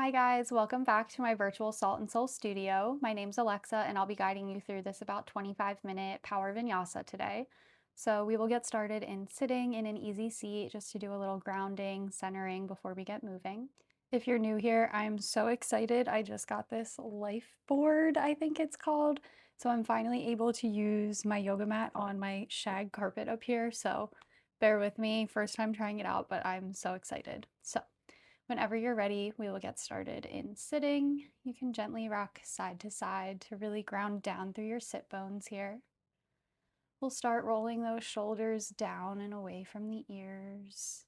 Hi guys, welcome back to my virtual Salt and Soul studio. My name's Alexa and I'll be guiding you through this about 25-minute Power Vinyasa today. So we will get started in sitting in an easy seat just to do a little grounding, centering before we get moving. If you're new here, I'm so excited. I just got this life board, I think it's called. So I'm finally able to use my yoga mat on my shag carpet up here. So bear with me, first time trying it out, but I'm so excited. So whenever you're ready, we will get started in sitting. You can gently rock side to side to really ground down through your sit bones here. We'll start rolling those shoulders down and away from the ears.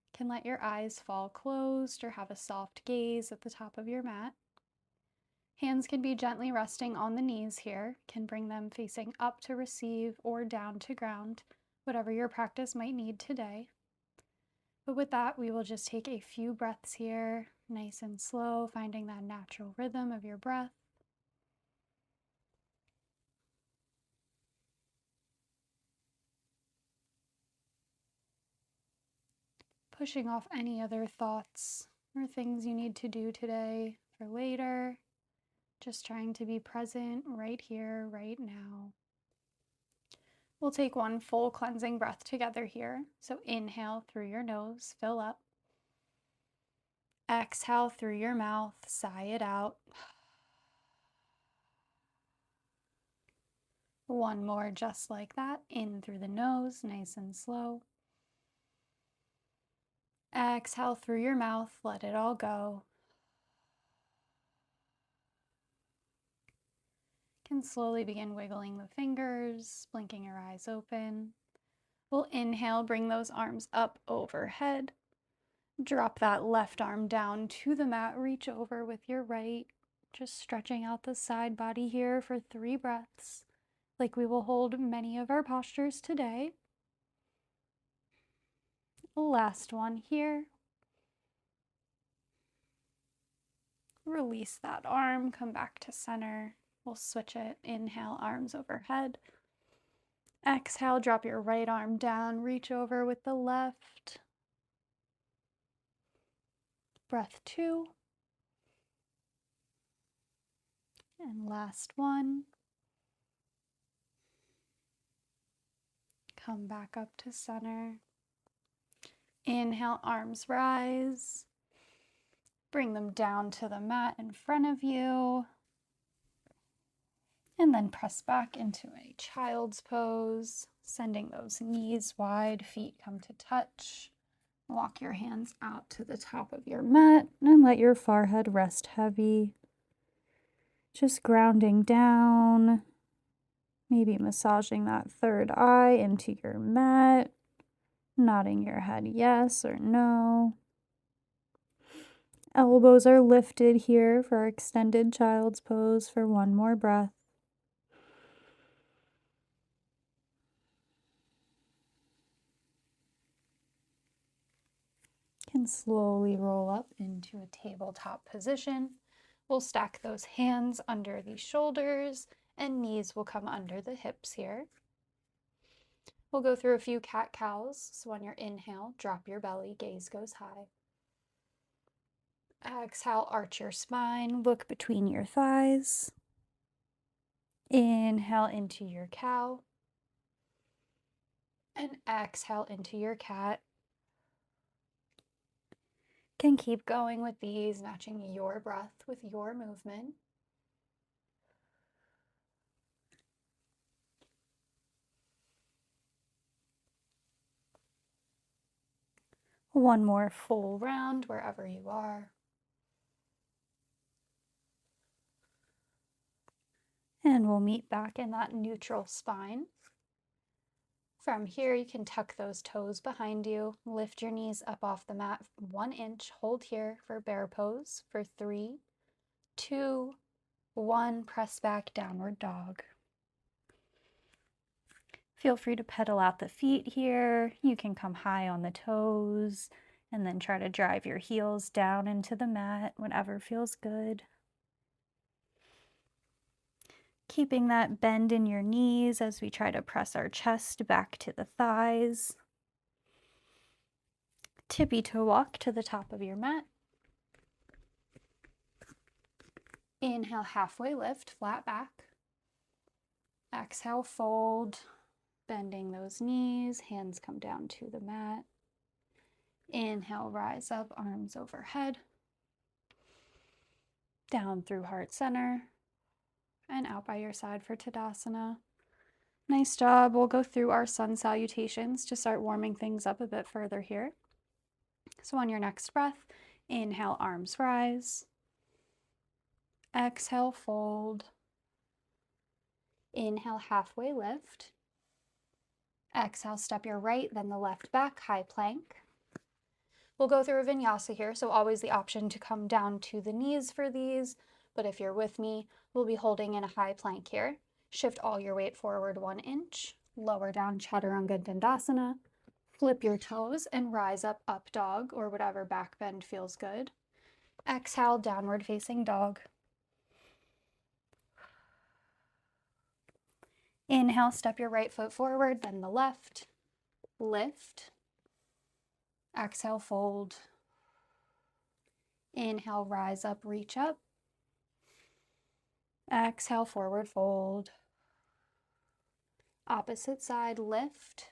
You can let your eyes fall closed or have a soft gaze at the top of your mat. Hands can be gently resting on the knees here. Can bring them facing up to receive or down to ground, whatever your practice might need today. But with that, we will just take a few breaths here, nice and slow, finding that natural rhythm of your breath. Pushing off any other thoughts or things you need to do today for later. Just trying to be present right here, right now. We'll take one full cleansing breath together here. So inhale through your nose, fill up. Exhale through your mouth, sigh it out. One more just like that, in through the nose, nice and slow. Exhale through your mouth, let it all go. You can slowly begin wiggling the fingers, blinking your eyes open. We'll inhale, bring those arms up overhead. Drop that left arm down to the mat, reach over with your right. Just stretching out the side body here for 3 breaths, like we will hold many of our postures today. Last one here. Release that arm, come back to center. We'll switch it. Inhale, arms overhead. Exhale, drop your right arm down, reach over with the left. Breath 2. And last one. Come back up to center. Inhale, arms rise. Bring them down to the mat in front of you. And then press back into a child's pose, sending those knees wide, feet come to touch. Walk your hands out to the top of your mat and let your forehead rest heavy. Just grounding down, maybe massaging that third eye into your mat, nodding your head yes or no. Elbows are lifted here for our extended child's pose for one more breath. Can slowly roll up into a tabletop position. We'll stack those hands under the shoulders and knees will come under the hips here. We'll go through a few cat-cows. So on your inhale, drop your belly, gaze goes high. Exhale, arch your spine, look between your thighs. Inhale into your cow. And exhale into your cat. Can keep going with these, matching your breath with your movement. One more full round wherever you are. And we'll meet back in that neutral spine. From here, you can tuck those toes behind you, lift your knees up off the mat 1 inch, hold here for bear pose for 3, 2, 1, press back, downward dog. Feel free to pedal out the feet here. You can come high on the toes and then try to drive your heels down into the mat, whatever feels good. Keeping that bend in your knees as we try to press our chest back to the thighs. Tippy toe walk to the top of your mat. Inhale, halfway lift, flat back. Exhale, fold, bending those knees, hands come down to the mat. Inhale, rise up, arms overhead. Down through heart center and out by your side for Tadasana. Nice job. We'll go through our sun salutations to start warming things up a bit further here. So on your next breath, inhale, arms rise. Exhale, fold. Inhale, halfway lift. Exhale, step your right, then the left back, high plank. We'll go through a vinyasa here, so always the option to come down to the knees for these, but if you're with me, we'll be holding in a high plank here. Shift all your weight forward 1 inch, lower down Chaturanga Dandasana, flip your toes and rise up, up dog, or whatever back bend feels good. Exhale, downward facing dog. Inhale, step your right foot forward, then the left, lift. Exhale, fold. Inhale, rise up, reach up. Exhale, forward fold. Opposite side, lift.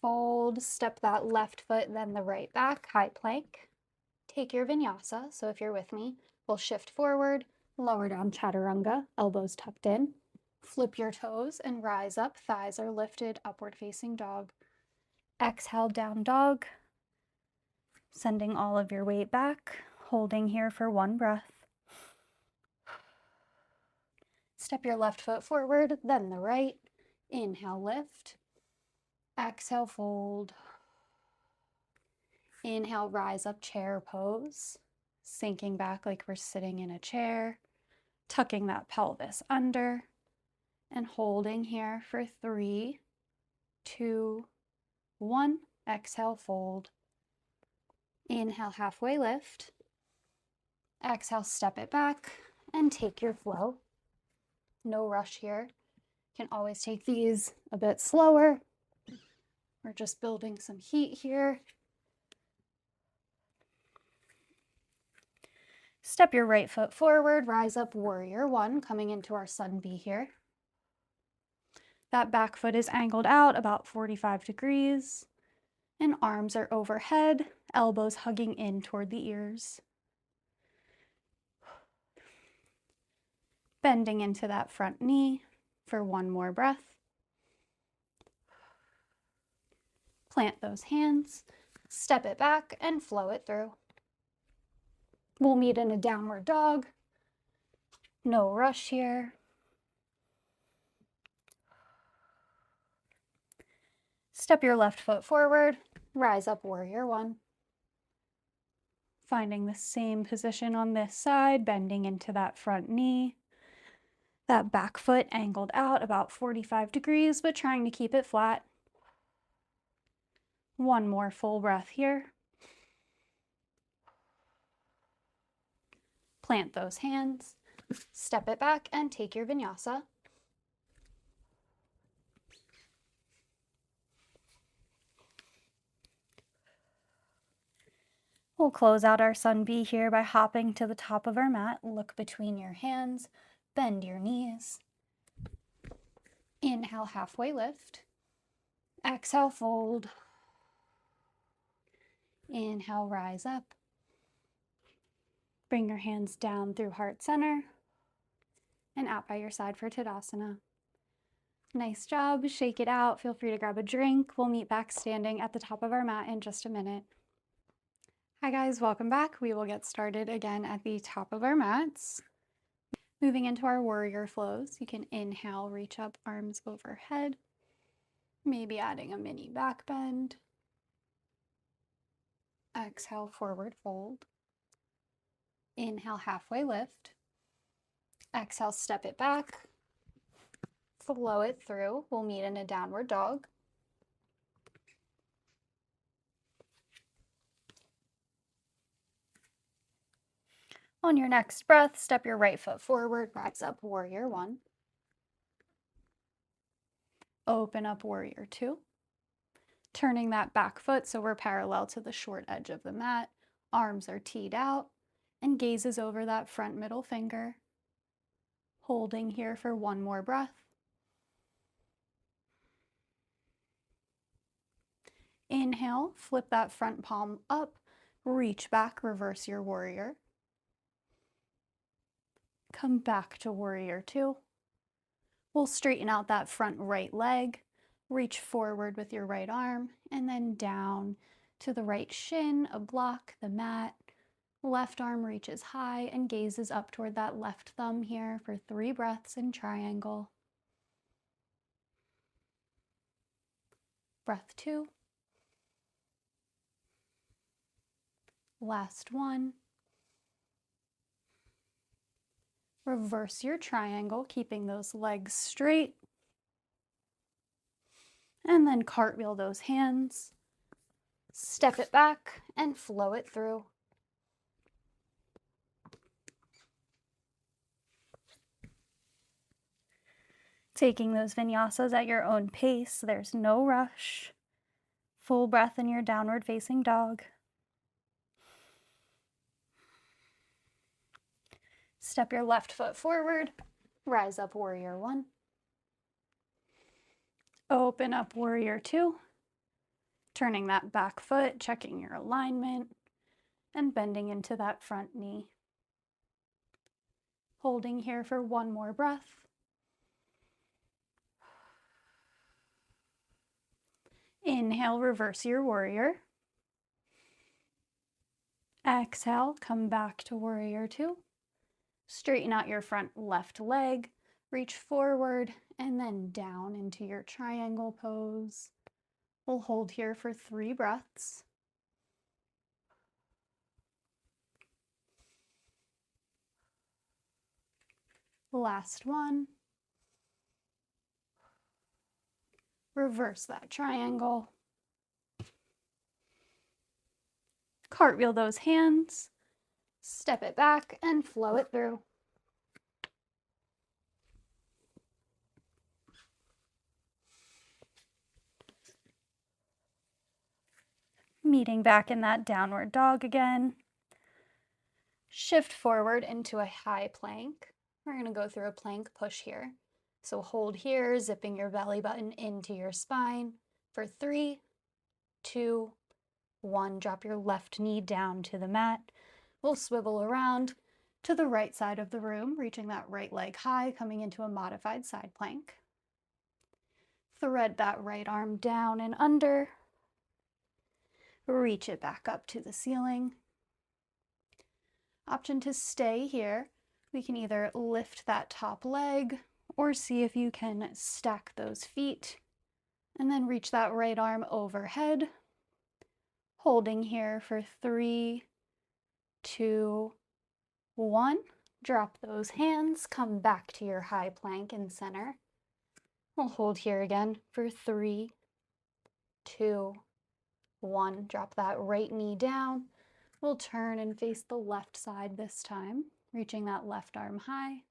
Fold, step that left foot, then the right back, high plank. Take your vinyasa, so if you're with me, we'll shift forward, lower down Chaturanga, elbows tucked in. Flip your toes and rise up, thighs are lifted, upward facing dog. Exhale, down dog. Sending all of your weight back, holding here for 1 breath. Step your left foot forward, then the right. Inhale, lift. Exhale, fold. Inhale, rise up, chair pose. Sinking back like we're sitting in a chair. Tucking that pelvis under. And holding here for 3, 2, 1. Exhale, fold. Inhale, halfway lift. Exhale, step it back and take your flow. No rush here. You can always take these a bit slower. We're just building some heat here. Step your right foot forward, rise up, warrior 1, coming into our sun B here. That back foot is angled out about 45 degrees, and arms are overhead, elbows hugging in toward the ears. Bending into that front knee for 1 more breath. Plant those hands, step it back, and flow it through. We'll meet in a downward dog. No rush here. Step your left foot forward, rise up, warrior 1. Finding the same position on this side, bending into that front knee. That back foot angled out about 45 degrees, but trying to keep it flat. 1 more full breath here. Plant those hands, step it back, and take your vinyasa. We'll close out our sun B here by hopping to the top of our mat. Look between your hands, bend your knees. Inhale, halfway lift. Exhale, fold. Inhale, rise up. Bring your hands down through heart center and out by your side for Tadasana. Nice job. Shake it out. Feel free to grab a drink. We'll meet back standing at the top of our mat in just a minute. Hi guys, welcome back. We will get started again at the top of our mats. Moving into our warrior flows, you can inhale, reach up, arms overhead. Maybe adding a mini back bend. Exhale, forward fold. Inhale, halfway lift. Exhale, step it back. Flow it through. We'll meet in a downward dog. On your next breath, step your right foot forward, rise up, warrior 1. Open up, warrior 2. Turning that back foot so we're parallel to the short edge of the mat. Arms are teed out. and gazes over that front middle finger, holding here for one more breath. Inhale, flip that front palm up, reach back, reverse your warrior. Come back to warrior two. We'll straighten out that front right leg, reach forward with your right arm, and then down to the right shin, a block, the mat. Left arm reaches high and gazes up toward that left thumb here for 3 breaths in triangle. Breath 2. Last one. Reverse your triangle, keeping those legs straight. And then cartwheel those hands. Step it back and flow it through. Taking those vinyasas at your own pace, there's no rush. Full breath in your downward facing dog. Step your left foot forward, rise up warrior one. Open up warrior two, turning that back foot, checking your alignment, and bending into that front knee. Holding here for one more breath. Inhale, reverse your warrior. Exhale, come back to warrior two. Straighten out your front left leg, reach forward, and then down into your triangle pose. We'll hold here for 3 breaths. Last one. Reverse that triangle. Cartwheel those hands. Step it back and flow it through. Meeting back in that downward dog again. Shift forward into a high plank. We're going to go through a plank push here. So hold here, zipping your belly button into your spine for 3, 2, 1. Drop your left knee down to the mat. We'll swivel around to the right side of the room, reaching that right leg high, coming into a modified side plank. Thread that right arm down and under. Reach it back up to the ceiling. Option to stay here. We can either lift that top leg or see if you can stack those feet and then reach that right arm overhead. Holding here for 3, 2, 1. Drop those hands, come back to your high plank in center. We'll hold here again for 3, 2, 1. Drop that right knee down. We'll turn and face the left side this time, reaching that left arm high.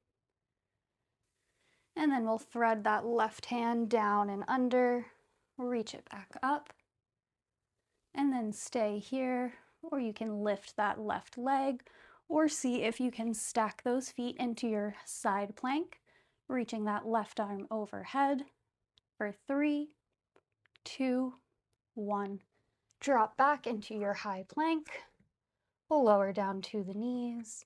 And then we'll thread that left hand down and under, reach it back up, and then stay here, or you can lift that left leg, or see if you can stack those feet into your side plank, reaching that left arm overhead for 3, 2, 1. Drop back into your high plank. We'll lower down to the knees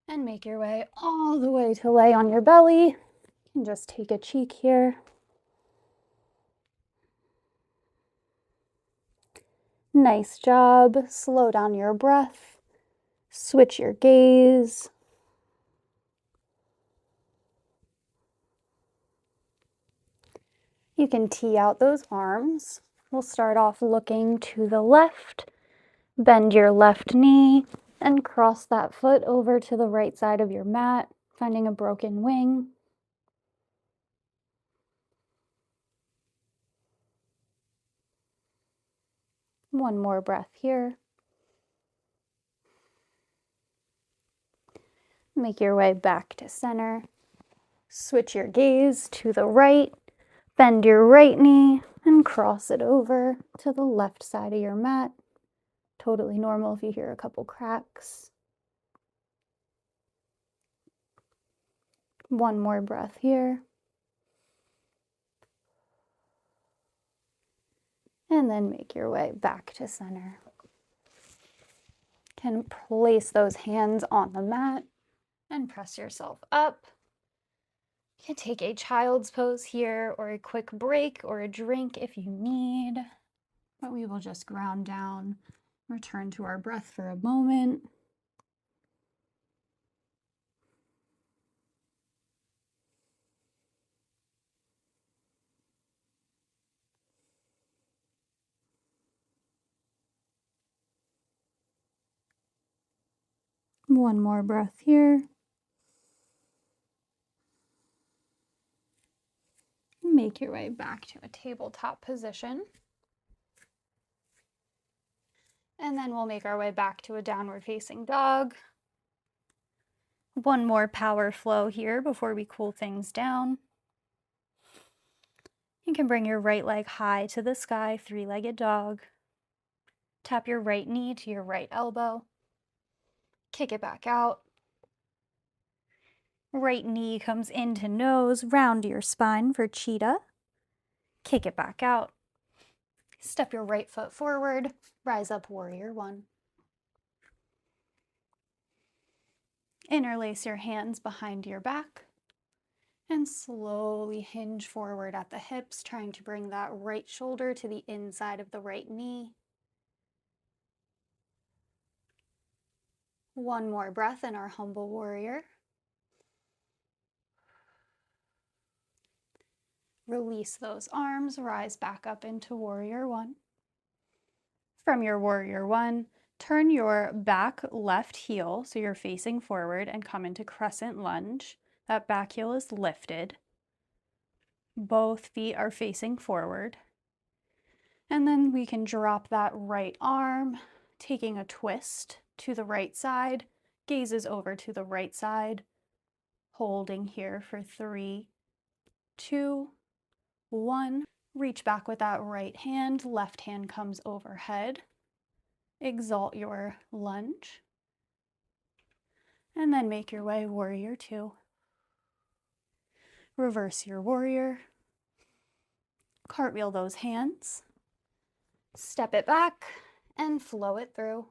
and make your way all the way to lay on your belly. You can just take a cheek here. Nice job. Slow down your breath. Switch your gaze. You can tee out those arms. We'll start off looking to the left. Bend your left knee and cross that foot over to the right side of your mat, finding a broken wing. One more breath here. Make your way back to center. Switch your gaze to the right. Bend your right knee and cross it over to the left side of your mat. Totally normal if you hear a couple cracks. One more breath here. And then make your way back to center. Can place those hands on the mat and press yourself up. You can take a child's pose here, or a quick break or a drink if you need. But we will just ground down, return to our breath for a moment. One more breath here. Make your way back to a tabletop position. And then we'll make our way back to a downward facing dog. One more power flow here before we cool things down. You can bring your right leg high to the sky, three-legged dog. Tap your right knee to your right elbow. Kick it back out. Right knee comes into nose, round your spine for cheetah. Kick it back out. Step your right foot forward, rise up, warrior one. Interlace your hands behind your back and slowly hinge forward at the hips, trying to bring that right shoulder to the inside of the right knee. One more breath in our humble warrior. Release those arms, rise back up into warrior one. From your warrior one, turn your back left heel so you're facing forward and come into crescent lunge. That back heel is lifted. Both feet are facing forward. And then we can drop that right arm, taking a twist to the right side, gazes over to the right side, holding here for 3, 2, 1. Reach back with that right hand, left hand comes overhead. Exalt your lunge. And then make your way warrior two. Reverse your warrior. Cartwheel those hands. Step it back and flow it through.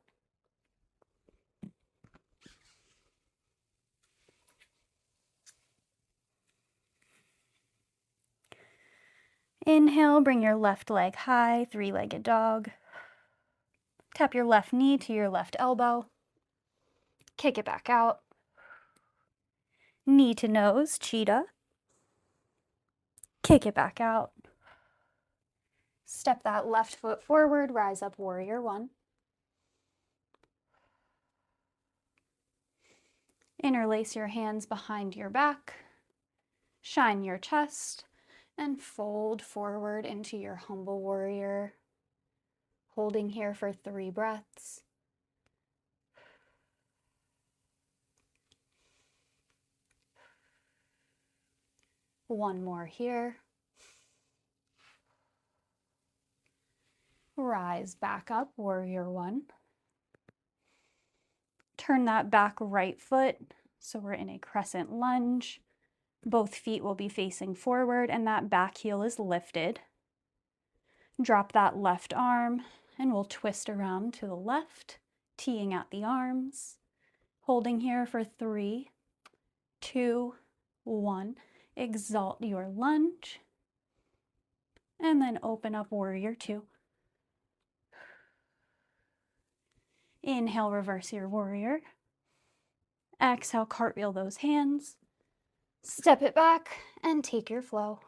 Inhale, bring your left leg high, three-legged dog. Tap your left knee to your left elbow. Kick it back out. Knee to nose, cheetah. Kick it back out. Step that left foot forward, rise up, warrior one. Interlace your hands behind your back. Shine your chest and fold forward into your humble warrior. Holding here for 3 breaths. One more here. Rise back up, warrior one. Turn that back right foot, so we're in a crescent lunge. Both feet will be facing forward and that back heel is lifted. Drop that left arm and we'll twist around to the left, teeing out the arms. Holding here for 3, 2, 1. Exalt your lunge. And then open up warrior two. Inhale, reverse your warrior. Exhale, cartwheel those hands. Step it back and take your flow.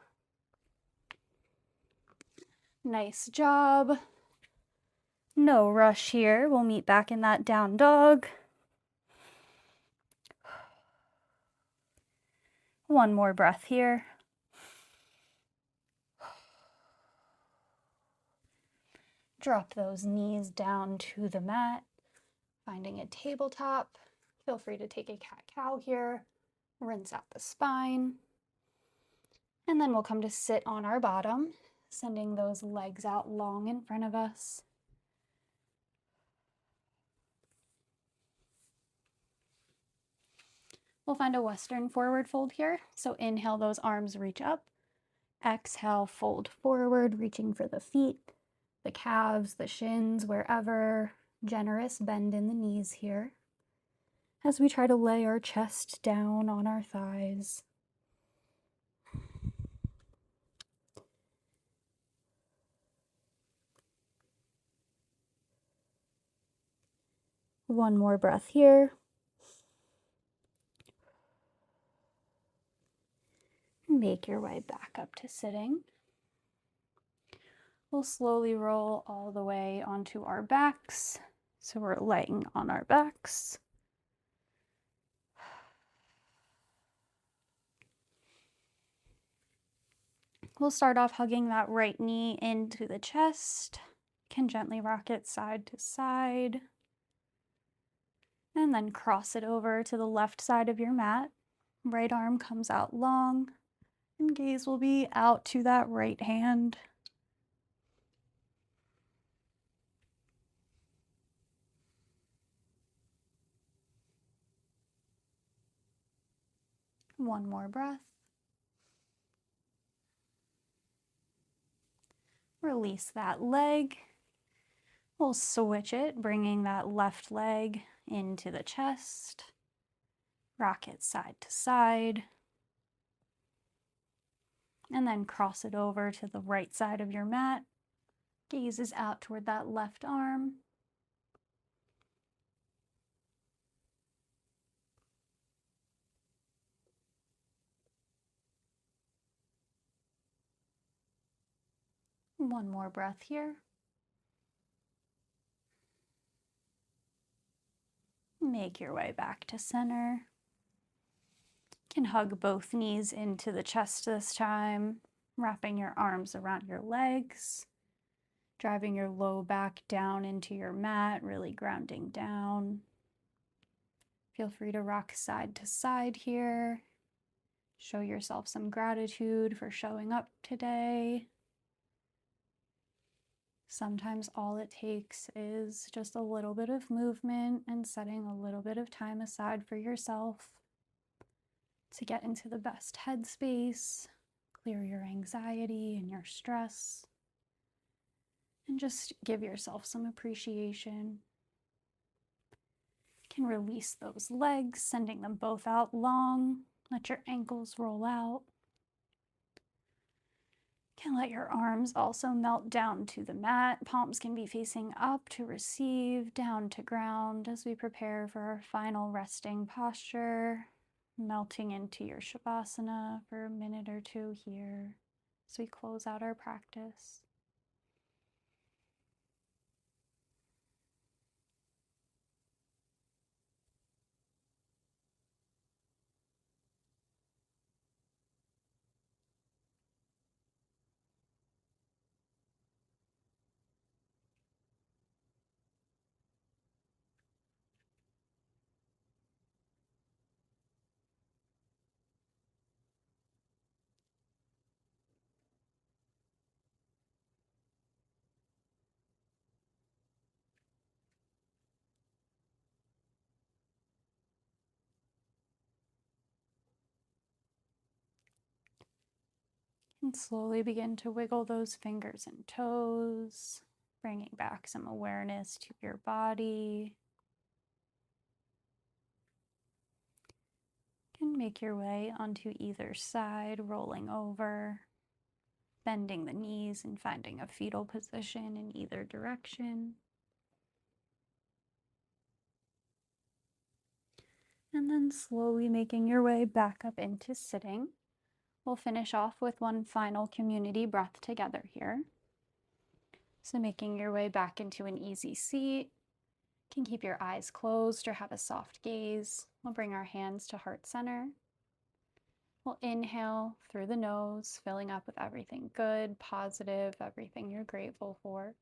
Nice job. No rush here. We'll meet back in that down dog. One more breath here. Drop those knees down to the mat. Finding a tabletop. Feel free to take a cat-cow here. Rinse out the spine. And then we'll come to sit on our bottom, sending those legs out long in front of us. We'll find a Western forward fold here. So inhale, those arms reach up. Exhale, fold forward, reaching for the feet, the calves, the shins, wherever. Generous bend in the knees here as we try to lay our chest down on our thighs. One more breath here. Make your way back up to sitting. We'll slowly roll all the way onto our backs. So we're laying on our backs. We'll start off hugging that right knee into the chest. Can gently rock it side to side. And then cross it over to the left side of your mat. Right arm comes out long, and gaze will be out to that right hand. One more breath. Release that leg. We'll switch it, bringing that left leg into the chest. Rock it side to side. And then cross it over to the right side of your mat. Gaze is out toward that left arm. One more breath here. Make your way back to center. You can hug both knees into the chest this time, wrapping your arms around your legs, driving your low back down into your mat, really grounding down. Feel free to rock side to side here. Show yourself some gratitude for showing up today. Sometimes all it takes is just a little bit of movement and setting a little bit of time aside for yourself to get into the best headspace, clear your anxiety and your stress, and just give yourself some appreciation. You can release those legs, sending them both out long. Let your ankles roll out. Can let your arms also melt down to the mat. Palms can be facing up to receive, down to ground as we prepare for our final resting posture, melting into your Shavasana for a minute or two here as we close out our practice. And slowly begin to wiggle those fingers and toes, bringing back some awareness to your body. You can make your way onto either side, rolling over, bending the knees and finding a fetal position in either direction. And then slowly making your way back up into sitting. We'll finish off with one final community breath together here. So making your way back into an easy seat. You can keep your eyes closed or have a soft gaze. We'll bring our hands to heart center. We'll inhale through the nose, filling up with everything good, positive, everything you're grateful for.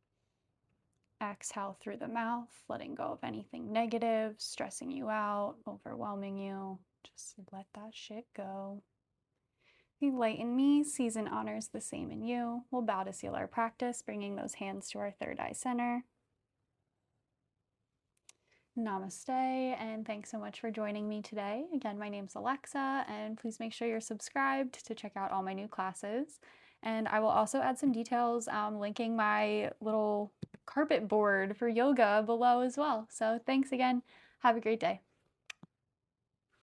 Exhale through the mouth, letting go of anything negative, stressing you out, overwhelming you. Just let that shit go. You lighten me, season honors the same in you. We'll bow to seal our practice, bringing those hands to our third eye center. Namaste, and thanks so much for joining me today. Again, my name's Alexa, and please make sure you're subscribed to check out all my new classes. And I will also add some details linking my little carpet board for yoga below as well. So thanks again. Have a great day.